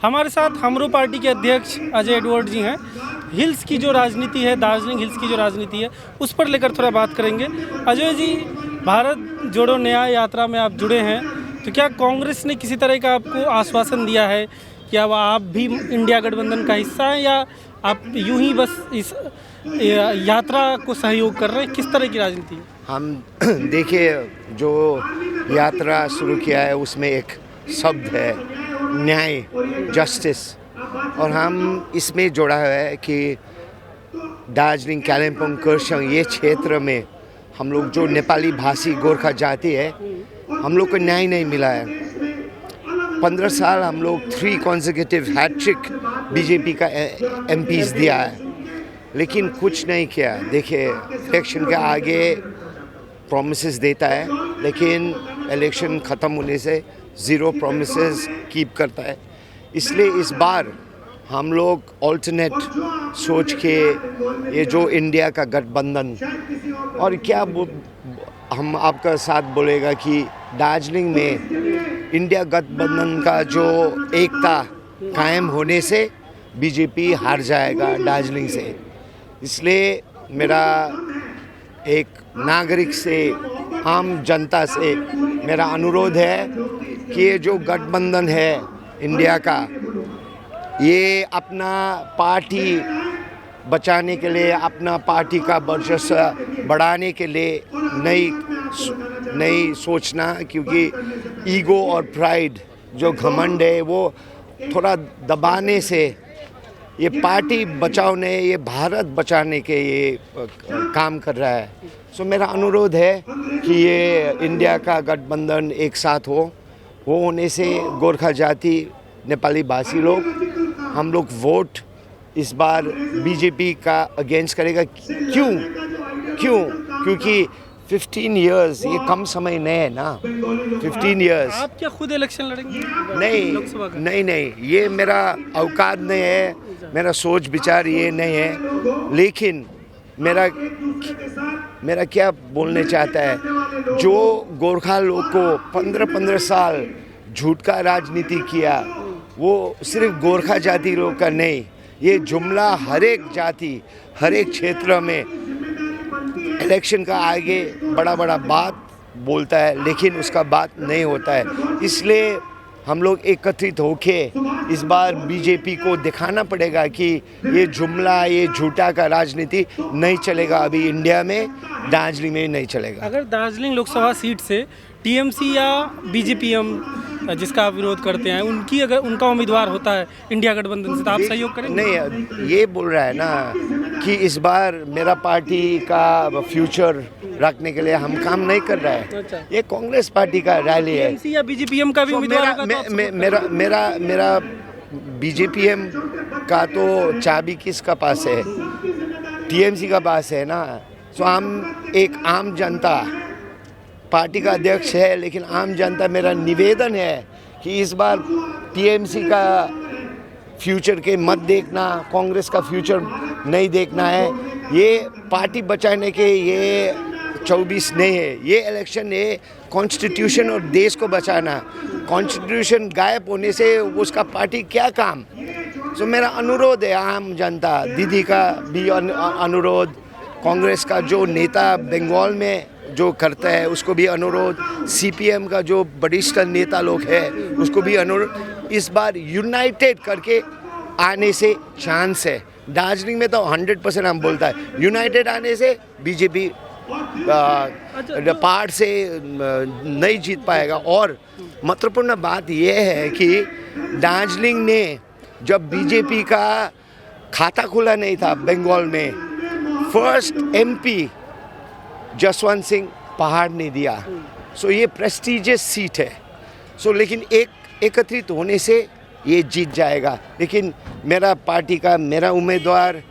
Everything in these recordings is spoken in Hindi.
हमारे साथ हमरो पार्टी के अध्यक्ष अजय एडवर्ड जी हैं। हिल्स की जो राजनीति है, दार्जिलिंग हिल्स की जो राजनीति है, उस पर लेकर थोड़ा बात करेंगे। अजय जी, भारत जोड़ो न्याय यात्रा में आप जुड़े हैं, तो क्या कांग्रेस ने किसी तरह का आपको आश्वासन दिया है कि अब आप भी इंडिया गठबंधन का हिस्सा हैं, या आप यूं ही बस इस यात्रा को सहयोग कर रहे हैं? किस तरह की राजनीति है? हम देखिए, जो यात्रा शुरू किया है उसमें एक शब्द है न्याय, जस्टिस, और हम इसमें जोड़ा है कि दार्जिलिंग, कालिम्पोंग, खरसाङ ये क्षेत्र में हम लोग जो नेपाली भाषी गोरखा जाति है, हम लोग को न्याय नहीं मिला है। 15 साल हम लोग 3 कॉन्सेक्यूटिव हैट्रिक बीजेपी का एमपीज दिया है, लेकिन कुछ नहीं किया। देखिए, इलेक्शन के आगे प्रॉमिसेस देता है, लेकिन इलेक्शन ख़त्म होने से 0 प्रॉमिसेस कीप करता है। इसलिए इस बार हम लोग ऑल्टरनेट सोच के ये जो इंडिया का गठबंधन, और क्या हम आपका साथ बोलेगा कि दार्जिलिंग में इंडिया गठबंधन का जो एकता कायम होने से बीजेपी हार जाएगा दार्जिलिंग से। इसलिए मेरा एक नागरिक से, आम जनता से मेरा अनुरोध है कि ये जो गठबंधन है इंडिया का, ये अपना पार्टी बचाने के लिए, अपना पार्टी का वर्चस्व बढ़ाने के लिए नहीं सोचना, क्योंकि ईगो और प्राइड, जो घमंड है, वो थोड़ा दबाने से ये पार्टी बचाने, ये भारत बचाने के ये काम कर रहा है। सो मेरा अनुरोध है कि ये इंडिया का गठबंधन एक साथ हो। वो होने से गोरखा जाति, नेपाली भाषी लोग, हम लोग वोट इस बार बीजेपी का अगेंस्ट करेगा। क्यों? क्योंकि 15 इयर्स ये कम समय नहीं है ना। 15 इयर्स। आप क्या खुद इलेक्शन लड़ेंगे? नहीं, ये मेरा औकात नहीं है, मेरा सोच विचार ये नहीं है। लेकिन मेरा क्या बोलने चाहता है, जो गोरखा लोग को 15 साल झूठ का राजनीति किया, वो सिर्फ गोरखा जाति लोग का नहीं, ये जुमला हर एक जाति, हर एक क्षेत्र में इलेक्शन का आगे बड़ा बात बोलता है, लेकिन उसका बात नहीं होता है। इसलिए हम लोग एकत्रित होके इस बार बीजेपी को दिखाना पड़ेगा कि ये जुमला, ये झूठा का राजनीति नहीं चलेगा अभी इंडिया में, दार्जिलिंग में नहीं चलेगा। अगर दार्जिलिंग लोकसभा सीट से टीएमसी या बीजेपीएम, जिसका आप विरोध करते हैं, अगर उनका उम्मीदवार होता है इंडिया गठबंधन से, तो आप सहयोग करेंगे? नहीं, ये बोल रहा है ना कि इस बार मेरा पार्टी का फ्यूचर रखने के लिए हम काम नहीं कर रहा है। अच्छा। ये कांग्रेस पार्टी का रैली है। टीएमसी या बीजेपीएम का भी उम्मीदवार होगा तो मेरा बीजेपीएम का तो चाबी किसका पास है? टीएमसी का पास है ना। सो हम एक आम जनता, पार्टी का अध्यक्ष है, लेकिन आम जनता, मेरा निवेदन है कि इस बार टीएमसी का फ्यूचर के मत देखना, कांग्रेस का फ्यूचर नहीं देखना है। ये पार्टी बचाने के ये 24 नहीं है, ये इलेक्शन है कॉन्स्टिट्यूशन और देश को बचाना। कॉन्स्टिट्यूशन गायब होने से उसका पार्टी क्या काम? सो मेरा अनुरोध है आम जनता, दीदी का भी अनुरोध, कांग्रेस का जो नेता बंगाल में जो करता है उसको भी अनुरोध, सीपीएम का जो वरिष्ठ नेता लोग हैं उसको भी अनुरोध, इस बार यूनाइटेड करके आने से चांस है। दार्जिलिंग में तो 100% हम बोलता है यूनाइटेड आने से बीजेपी पार्ट से नहीं जीत पाएगा। और महत्वपूर्ण बात यह है कि दार्जिलिंग ने जब बीजेपी का खाता खुला नहीं था बंगाल में, फर्स्ट एमपी जसवंत सिंह पहाड़ ने दिया। सो ये प्रेस्टीजियस सीट है। सो लेकिन एकत्रित होने से ये जीत जाएगा। लेकिन मेरा पार्टी का मेरा उम्मीदवार,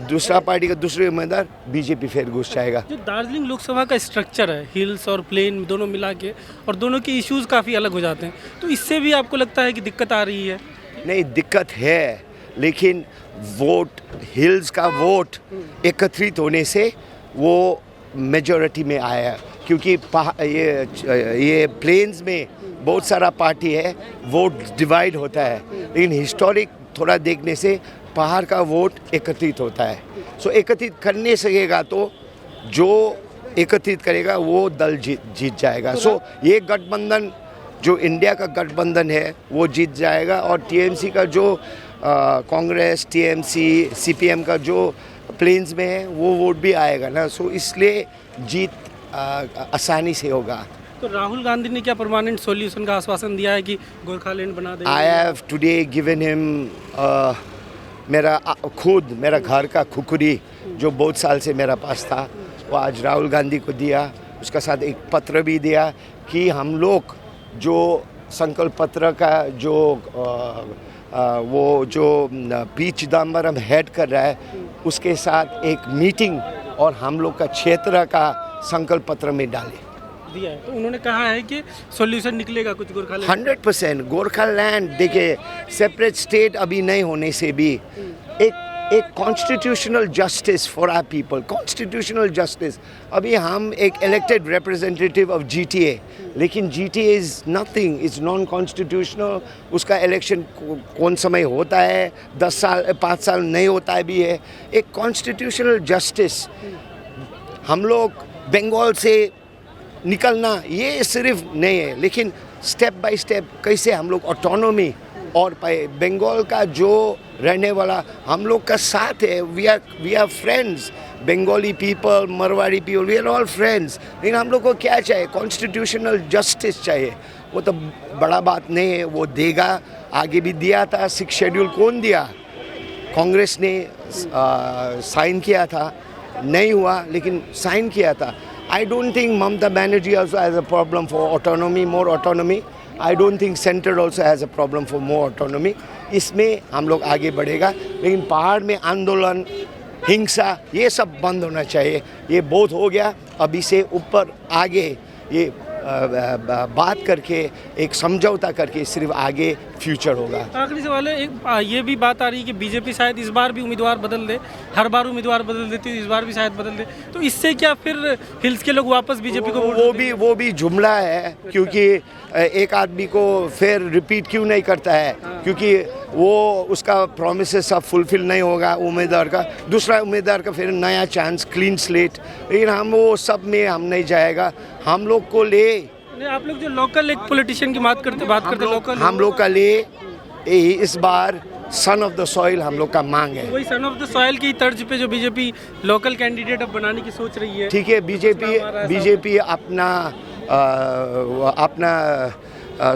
दूसरा पार्टी का दूसरे उम्मीदवार, बीजेपी फिर घुस जाएगा। जो दार्जिलिंग लोकसभा का स्ट्रक्चर है, हिल्स और प्लेन दोनों मिला के, और दोनों के इश्यूज काफ़ी अलग हो जाते हैं, तो इससे भी आपको लगता है कि दिक्कत आ रही है? नहीं, दिक्कत है, लेकिन वोट, हिल्स का वोट एकत्रित होने से वो मेजॉरिटी में आया, क्योंकि ये प्लेन्स में बहुत सारा पार्टी है, वोट डिवाइड होता है, लेकिन हिस्टोरिक थोड़ा देखने से पहाड़ का वोट एकत्रित होता है। सो एकत्रित करने सकेगा तो जो एकत्रित करेगा वो दल जीत जाएगा। सो ये गठबंधन जो इंडिया का गठबंधन है वो जीत जाएगा, और टीएमसी का जो कांग्रेस, टीएमसी, सीपीएम का जो प्लेन्स में है वो वोट भी आएगा ना। सो इसलिए जीत आसानी से होगा। तो राहुल गांधी ने क्या परमानेंट सॉल्यूशन का आश्वासन दिया है कि गोरखालैंड बना देंगे? I have today given him मेरा घर का खुकुरी जो बहुत साल से मेरा पास था, वो आज राहुल गांधी को दिया। उसका साथ एक पत्र भी दिया कि हम लोग जो संकल्प पत्र का जो वो जो पी चिदम्बरम हेड कर रहा है उसके साथ एक मीटिंग और हम लोग का क्षेत्र का संकल्प पत्र में डाले दिया है। तो उन्होंने कहा है कि सॉल्यूशन निकलेगा कुछ गोरखालैंड। 100% गोरखालैंड, देखिए सेपरेट स्टेट अभी नहीं होने से भी एक constitutional justice for our people, constitutional justice. अभी हम एक इलेक्टेड रिप्रेजेंटेटिव ऑफ जीटीए, लेकिन GTA is nothing, is non constitutional. उसका इलेक्शन कौन समय होता है, 10 साल 5 साल नहीं होता है भी है। एक कॉन्स्टिट्यूशनल जस्टिस, हम लोग बंगाल से निकलना ये सिर्फ नहीं है, लेकिन स्टेप बाय स्टेप कैसे हम लोग ऑटोनॉमी और पाए। बंगाल का जो रहने वाला हम लोग का साथ है, we are friends, Bengali people, Marwari people, we are all friends. लेकिन हम लोग को क्या चाहिए? कॉन्स्टिट्यूशनल जस्टिस चाहिए। वो तो बड़ा बात नहीं है, वो देगा। आगे भी दिया था 6 शेड्यूल, कौन दिया? कांग्रेस ने साइन किया था, नहीं हुआ लेकिन साइन किया था। I don't think Mamata Banerjee also has a problem for autonomy, more autonomy. I don't think center also has a problem for more autonomy. इसमें हम लोग आगे बढ़ेगा, लेकिन पहाड़ में आंदोलन, हिंसा ये सब बंद होना चाहिए। ये बहुत हो गया, अभी से ऊपर आगे ये बात करके एक समझौता करके सिर्फ आगे फ्यूचर होगा। आखिरी सवाल है, एक ये भी बात आ रही है कि बीजेपी शायद इस बार भी उम्मीदवार बदल दे, हर बार उम्मीदवार बदल देती है, इस बार भी शायद बदल दे, तो इससे क्या फिर हिल्स के लोग वापस बीजेपी को वो भी जुमला है, क्योंकि एक आदमी को फिर रिपीट क्यों नहीं करता है? क्योंकि वो उसका प्रोमिस सब फुलफिल नहीं होगा उम्मीदवार का, दूसरा उम्मीदवार का फिर नया चांस, क्लीन स्लेट। लेकिन हम वो सब में हम नहीं जाएगा। हम लोग को ले, आप लोग जो लोकल एक पॉलिटिशियन की बात करते लोकल, हम लोग का ले इस बार सन ऑफ द सॉइल हम लोग का मांग है। वही सन ऑफ द सॉइल की तर्ज पे जो बीजेपी लोकल कैंडिडेट अब बनाने की सोच रही है। ठीक है, बीजेपी अपना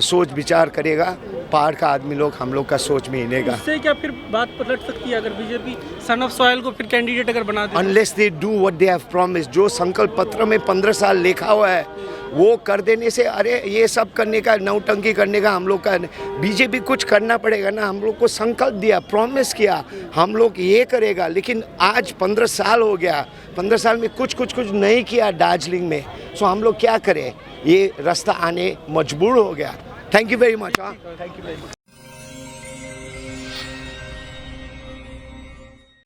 सोच विचार करेगा। पहाड़ का आदमी लोग हम लोग का सोच में हिलेगा। इससे क्या फिर बात पलट सकती है अगर बीजेपी सन ऑफ सॉइल को फिर कैंडिडेट अगर बना दे? Unless they do what they have promised, जो संकल्प पत्र में 15 साल लिखा हुआ है वो कर देने से, अरे ये सब करने का, नौटंकी करने का हम लोग का बीजेपी कुछ करना पड़ेगा ना। हम लोग को संकल्प दिया, प्रॉमिस किया, हम लोग ये करेगा, लेकिन आज 15 साल हो गया, 15 साल में कुछ नहीं किया दार्जिलिंग में। सो हम लोग क्या करें? ये रास्ता आने मजबूर हो गया। Thank you very much.